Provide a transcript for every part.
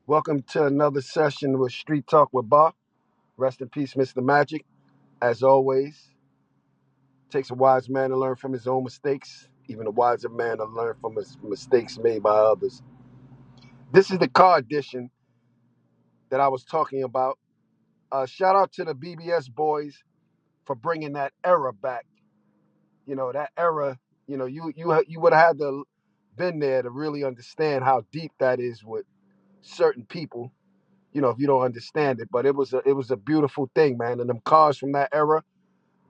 Welcome to another session with Street Talk with Bob. Rest in peace, Mr. Magic. As always, takes a wise man to learn from his own mistakes, even a wiser man to learn from his mistakes made by others. This is the car edition that I was talking about. Shout out to the BBS boys for bringing that era back. That era. You would have had to been there to really understand how deep that is with certain people. If you don't understand it, but it was a beautiful thing, man. And them cars from that era,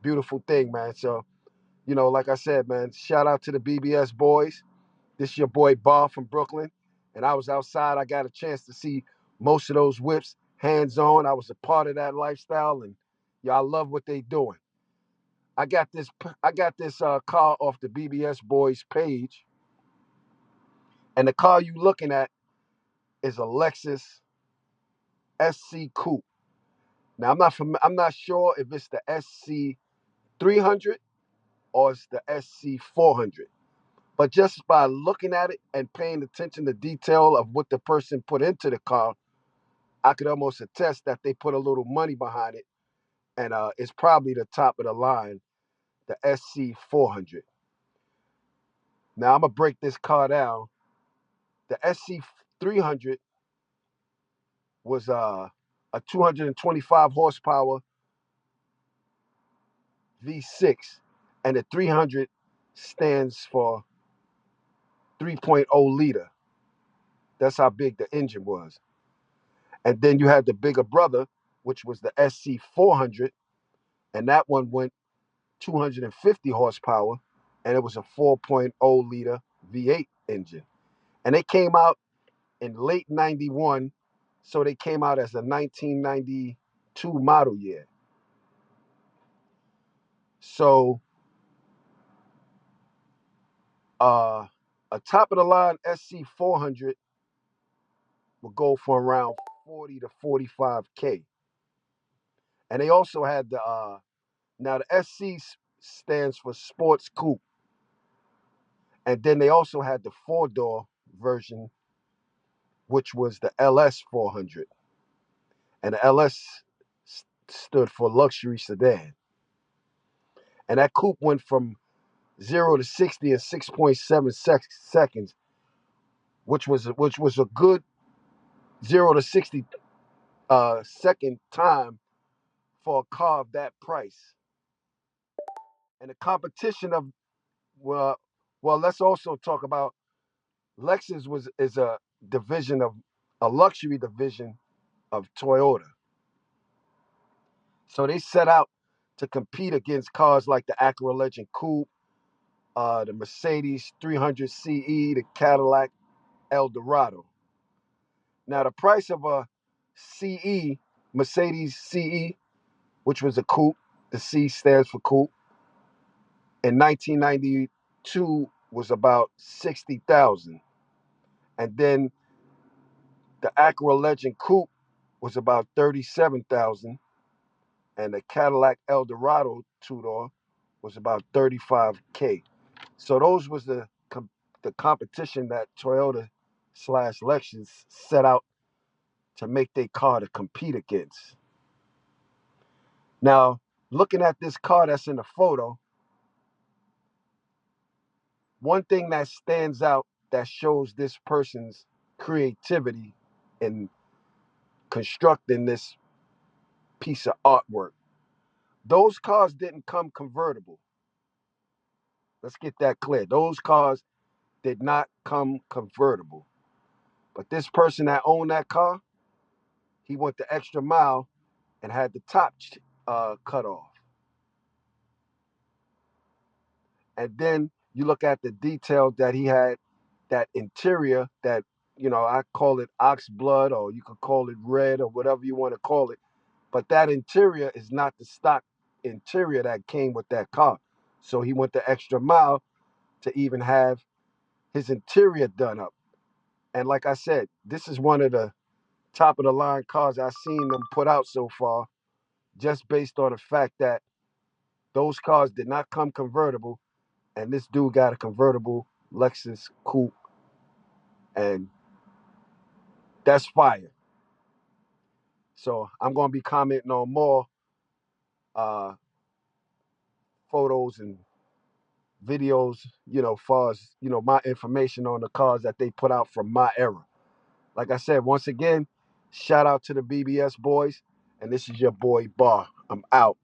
beautiful thing, man. So, like I said, man, shout out to the BBS boys. This is your boy Bob from Brooklyn. And I was outside. I got a chance to see most of those whips hands on. I was a part of that lifestyle, and I love what they doing. I got this car off the BBS boys page, and the car you looking at is a Lexus SC Coupe. Now I'm not sure if it's the SC 300 or it's the SC 400. But just by looking at it and paying attention to detail of what the person put into the car, I could almost attest that they put a little money behind it, and it's probably the top of the line, the SC 400. Now I'm gonna break this car down. The SC 300 was a 225 horsepower V6, and the 300 stands for 3.0 liter. That's how big the engine was. And then you had the bigger brother, which was the SC 400, and that one went 250 horsepower, and it was a 4.0 liter V8 engine. And they came out in late 91, so they came out as a 1992 model year. So uh, a top of the line SC 400 would go for around 40 to 45K. And they also had now the SC stands for Sports Coupe. And then they also had the four-door version, which was the LS 400. And the LS stood for luxury sedan. And that coupe went from 0 to 60 in 6.7 seconds, which was a good 0 to 60 second time for a car of that price. And the competition of well, let's also talk about Lexus is a division of a luxury division of Toyota. So they set out to compete against cars like the Acura Legend Coupe, the Mercedes 300 CE, the Cadillac Eldorado. Now the price of a CE, Mercedes CE, which was a coupe, the C stands for coupe, in 1992 was about 60,000, and then the Acura Legend Coupe was about 37,000, and the Cadillac Eldorado two door was about 35K. So those was the competition that Toyota slash Lexus set out to make their car to compete against. Now, looking at this car that's in the photo, one thing that stands out that shows this person's creativity in constructing this piece of artwork. Those cars didn't come convertible. Let's get that clear. Those cars did not come convertible. But this person that owned that car, he went the extra mile and had the top cut off. And then you look at the detail that he had, that interior that, I call it ox blood, or you could call it red, or whatever you want to call it. But that interior is not the stock interior that came with that car. So he went the extra mile to even have his interior done up. And like I said, this is one of the top of the line cars I've seen them put out so far, just based on the fact that those cars did not come convertible, and this dude got a convertible Lexus coupe, and That's fire. So I'm gonna be commenting on more uh, photos and videos, far as my information on the cars that they put out from my era. Like I said, once again, shout out to the BBS boys, and this is your boy Bar. I'm out.